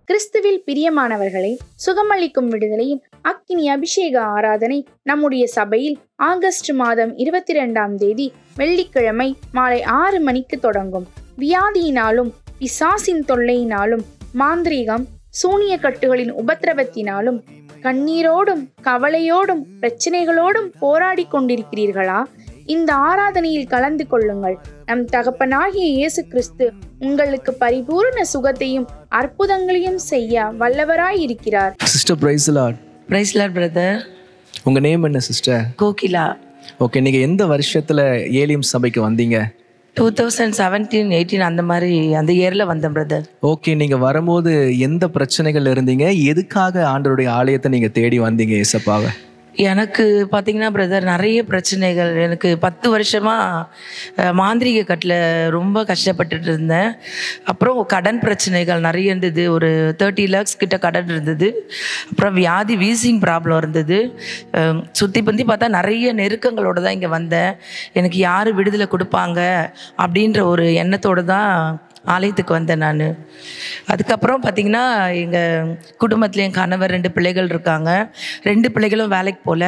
கிறிஸ்துவில் பிரியமானவர்களை சுகமளிக்கும் விடுதலையின் அக்கினி அபிஷேக ஆராதனை நம்முடைய சபையில் ஆகஸ்ட் மாதம் 22 வெள்ளிக்கிழமை மாலை 6 மணிக்கு தொடங்கும். வியாதியினாலும் பிசாசின் தொல்லையினாலும் மாந்திரீகம் சூனிய கட்டுகளின் உபத்திரவத்தினாலும் கண்ணீரோடும் கவலையோடும் பிரச்சனைகளோடும் போராடி கொண்டிருக்கிறீர்களா? இந்த ஆராதனையில் கலந்து கொள்ளுங்கள். நம் தகப்பனாகிய இயேசு கிறிஸ்து உங்களுக்கு பரிபூர்ண சுகத்தையும் அற்புதங்களையும் செய்ய வல்லவராய் இருக்கிறார். Sister praise lord. Praise lord brother. உங்க நேம் என்ன சிஸ்டர்? கோகிலா. ஓகே, நீங்க எந்த வருஷத்துல ஏலியம் சபைக்கு வந்தீங்க? 2017-18 அந்த மாதிரி அந்த இயர்ல வந்தேன் பிரதர். ஓகே, நீங்க வரும்போது எந்த பிரச்சனைகள் இருந்தீங்க? எதுக்காக ஆண்டவருடைய ஆலயத்தை நீங்க தேடி வந்தீங்க ஏசப்பாவை? எனக்கு பார்த்தீங்கன்னா பிரதர் நிறைய பிரச்சனைகள். எனக்கு 10 வருஷமாக மாந்திரீக கட்டில் ரொம்ப கஷ்டப்பட்டுட்டு இருந்தேன். அப்புறம் கடன் பிரச்சனைகள் நிறைய இருந்தது. ஒரு 30 lakhs கிட்ட கடன் இருந்தது. அப்புறம் வியாதி வீசிங் ப்ராப்ளம் இருந்தது. சுற்றி பற்றி பார்த்தா நிறைய நெருக்கங்களோடு தான் இங்கே வந்தேன். எனக்கு யார் விடுதலை கொடுப்பாங்க அப்படின்ற ஒரு எண்ணத்தோடு தான் ஆலயத்துக்கு வந்தேன் நான். அதுக்கப்புறம் பார்த்திங்கன்னா எங்கள் குடும்பத்தில் என் கணவர் 2 பிள்ளைகள் இருக்காங்க. 2 பிள்ளைகளும் வேலைக்கு போகல.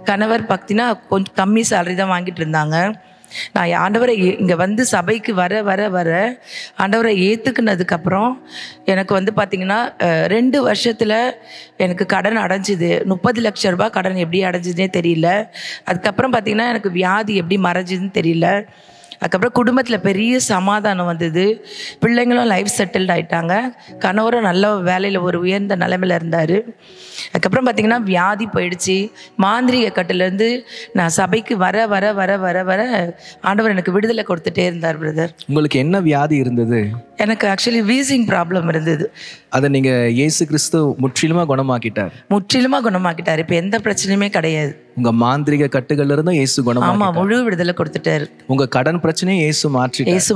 கணவர் பார்த்திங்கன்னா கொஞ்சம் கம்மி சேலரி தான் வாங்கிட்டு இருந்தாங்க. நான் ஆண்டவரை இங்கே வந்து சபைக்கு வர வர வர ஆண்டவரை ஏற்றுக்குனதுக்கப்புறம் எனக்கு வந்து பார்த்திங்கன்னா 2 வருஷத்தில் எனக்கு கடன் அடைஞ்சிது. 30 லட்சம் ரூபாய் கடன் எப்படி அடைஞ்சிதுனே தெரியல. அதுக்கப்புறம் பார்த்திங்கன்னா எனக்கு வியாதி எப்படி மறைஞ்சிதுன்னு தெரியல. அதுக்கப்புறம் குடும்பத்தில் பெரிய சமாதானம் வந்தது. பிள்ளைங்களும் லைஃப் செட்டில்ட் ஆகிட்டாங்க. கணவரும் நல்ல வேலையில் ஒரு உயர்ந்த நிலைமையில் இருந்தார். அதுக்கப்புறம் பார்த்திங்கன்னா வியாதி போயிடுச்சு. மாந்திரிக கட்டிலேருந்து நான் சபைக்கு வர வர வர வர வர ஆண்டவர் எனக்கு விடுதலை கொடுத்துட்டே இருந்தார் பிரதர். உங்களுக்கு என்ன வியாதி இருந்தது? எனக்கு ஆக்சுவலி வீசிங் ப்ராப்ளம் இருந்தது. அதை நீங்கள் இயேசு கிறிஸ்து முற்றிலுமாக குணமாக்கிட்டார். முற்றிலுமாக குணமாக்கிட்டார். இப்போ எந்த பிரச்சனையுமே கிடையாது. உங்க மாந்திரிக கட்டுகள்ல இருந்தும் இயேசு குணமாக்கிட்டார். ஆமா, முழு விடுதலை கொடுத்துட்டாரு. உங்க கடன் பிரச்சனையை இயேசு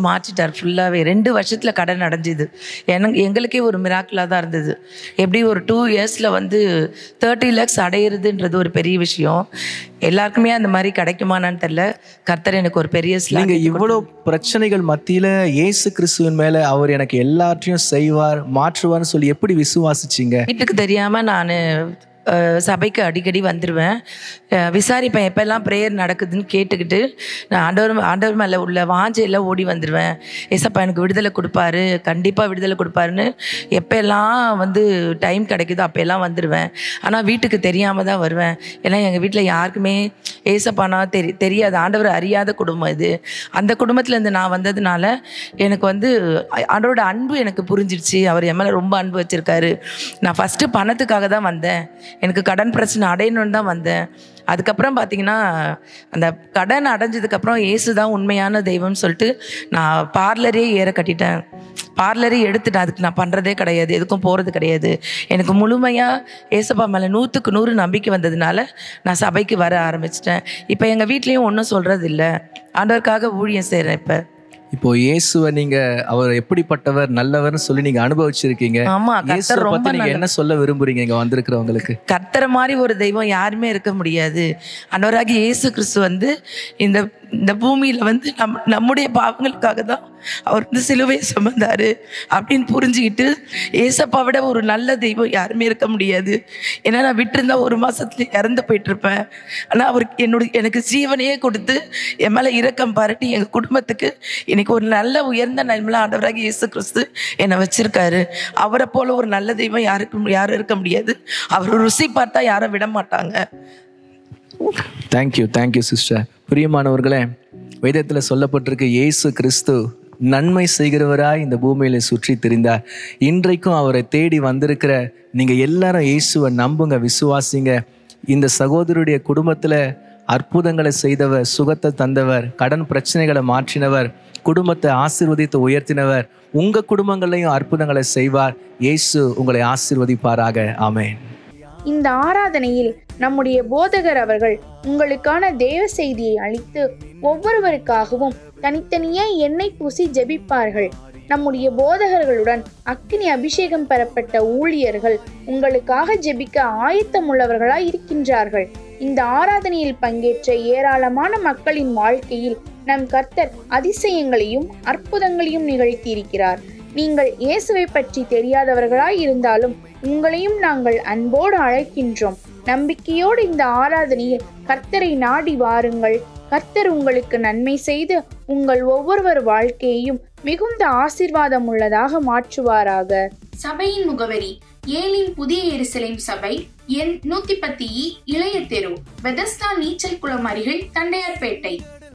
மாற்றிட்டார் ஃபுல்லாவே. 2 வருஷத்துல கடன் அடைஞ்சிது. எங்களுக்கே ஒரு மிராக்கிளா தான் இருந்தது. எப்படி ஒரு 2 இயர்ஸ்ல வந்து 30 lakhs அடையிறதுன்றது ஒரு பெரிய விஷயம். எல்லாருக்குமே அந்த மாதிரி கிடைக்குமானான்னு தெரியல. கர்த்தர் எனக்கு ஒரு பெரிய நீங்க இவ்வளவு பிரச்சனைகள் மத்தியில இயேசு கிறிஸ்துவின் மேல அவர் எனக்கு எல்லாத்தையும் செய்வார் மாற்றுவார்னு சொல்லி எப்படி விசுவாசிச்சீங்க? வீட்டுக்கு தெரியாம நான் சபைக்கு அடிக்கடி வந்துடுவேன். விசாரிப்பேன் எப்பெல்லாம் ப்ரேயர் நடக்குதுன்னு கேட்டுக்கிட்டு நான் ஆண்டவர் மேலே உள்ள வாஞ்சையெல்லாம் ஓடி வந்துடுவேன். ஏசப்பா எனக்கு விடுதலை கொடுப்பாரு, கண்டிப்பாக விடுதலை கொடுப்பாருன்னு எப்பெல்லாம் வந்து டைம் கிடைக்குதோ அப்போல்லாம் வந்துடுவேன். ஆனால் வீட்டுக்கு தெரியாமல் தான் வருவேன். ஏன்னா எங்கள் வீட்டில் யாருக்குமே ஏசப்பானா தெரியாது. ஆண்டவர் அறியாத குடும்பம் இது. அந்த குடும்பத்துலேருந்து நான் வந்ததுனால எனக்கு வந்து ஆண்டவரோட அன்பு எனக்கு புரிஞ்சிடுச்சு. அவர் என் மேலே ரொம்ப அன்பு வச்சுருக்காரு. நான் ஃபஸ்ட்டு பணத்துக்காக தான் வந்தேன். எனக்கு கடன் பிரச்சனை அடையணும்னு தான் வந்தேன். அதுக்கப்புறம் பார்த்திங்கன்னா அந்த கடன் அடைஞ்சதுக்கப்புறம் இயேசு தான் உண்மையான தெய்வம்னு சொல்லிட்டு நான் பார்லரே ஏற கட்டிட்டேன். பார்லரே எடுத்துட்டேன். அதுக்கு நான் பண்ணுறதே கிடையாது, எதுக்கும் போகிறது கிடையாது. எனக்கு முழுமையாக ஏசப்பா மேலே 100க்கு 100 நம்பிக்கை வந்ததுனால நான் சபைக்கு வர ஆரம்பிச்சிட்டேன். இப்போ எங்கள் வீட்லேயும் ஒன்றும் சொல்கிறது இல்லை. ஆண்டவருக்காக ஊழியம் செய்கிறேன். இப்போ இயேசுவை நீங்க அவர் எப்படிப்பட்டவர் நல்லவர்னு சொல்லி நீங்க அனுபவிச்சிருக்கீங்க. ஆமா, கர்த்தர் ரொம்ப நீங்க என்ன சொல்ல விரும்புறீங்க இங்க வந்திருக்கிறவங்களுக்கு? கர்த்தர் மாதிரி ஒரு தெய்வம் யாருமே இருக்க முடியாது. ஆண்டவராகிய இயேசு கிறிஸ்து வந்து இந்த பூமியில வந்து நம்முடைய பாவங்களுக்காக தான் அவர் வந்து சிலுவையை சுமந்தாரு அப்படின்னு புரிஞ்சுக்கிட்டு ஏசப்பா விட ஒரு நல்ல தெய்வம் யாருமே இருக்க முடியாது. ஏன்னா நான் விட்டுருந்தா 1 மாசத்துல இறந்து போயிட்டு இருப்பேன். ஆனால் அவர் எனக்கு ஜீவனையே கொடுத்து என் மேலே இரக்கம் பாராட்டி எங்கள் குடும்பத்துக்கு இன்னைக்கு ஒரு நல்ல உயர்ந்த நிலைமையில ஆண்டவராக இயேசு கிறிஸ்து என்னை வச்சிருக்காரு. அவரை போல ஒரு நல்ல தெய்வம் யாரும் இருக்க முடியாது. அவர் ருசி பார்த்தா யாரும் விட மாட்டாங்க. Thank you sister. பிரியமானவர்களே, வேதத்தில் சொல்லப்பட்டிருக்கு இயேசு கிறிஸ்து நன்மை செய்கிறவராய் இந்த பூமியில சுற்றி திரிந்தார். இன்றைக்கும் அவரை தேடி வந்திருக்கிற நீங்க எல்லாரும் இயேசுவை நம்புங்க, விசுவாசிங்க. இந்த சகோதரருடைய குடும்பத்துல அற்புதங்களை செய்தவர், சுகத்தை தந்தவர், கடன் பிரச்சனைகளை மாற்றினவர், குடும்பத்தை ஆசீர்வதித்து உயர்த்தினவர். உங்க குடும்பங்களையும் அற்புதங்களை செய்வார். இயேசு உங்களை ஆசீர்வதிப்பாராக. ஆமென். இந்த ஆராதனையில் நம்முடைய போதகர் அவர்கள் உங்களுக்கான தேவ செய்தியை அளித்து ஒவ்வொருவருக்காகவும் தனித்தனியே எண்ணெய் பூசி ஜெபிப்பார்கள். நம்முடைய போதகர்களுடன் அக்கினி அபிஷேகம் பெறப்பட்ட ஊழியர்கள் உங்களுக்காக ஜெபிக்க ஆயத்தமுள்ளவர்களாய் இருக்கின்றார்கள். இந்த ஆராதனையில் பங்கேற்ற ஏராளமான மக்களின் வாழ்க்கையில் நம் கர்த்தர் அதிசயங்களையும் அற்புதங்களையும் நிகழ்த்தியிருக்கிறார். நீங்கள் இயேசுவை பற்றி தெரியாதவர்களாய் இருந்தாலும் உங்களையும் நாங்கள் அன்போடு அழைக்கின்றோம். நம்பிக்கையோடு இந்த ஆராதனையில் கர்த்தரை நாடி வாருங்கள். கர்த்தர் உங்களுக்கு நன்மை செய்து உங்கள் ஒவ்வொருவர் வாழ்க்கையையும் மிகுந்த ஆசீர்வாதம் உள்ளதாக மாற்றுவாராக. சபையின் முகவரி: ஏலிம் புதிய எருசலேம் சபை, எண் 110 இளைய தெரு, பெதஸ்தா நீச்சல் குளம் அருகில், தண்டையார்பேட்டை.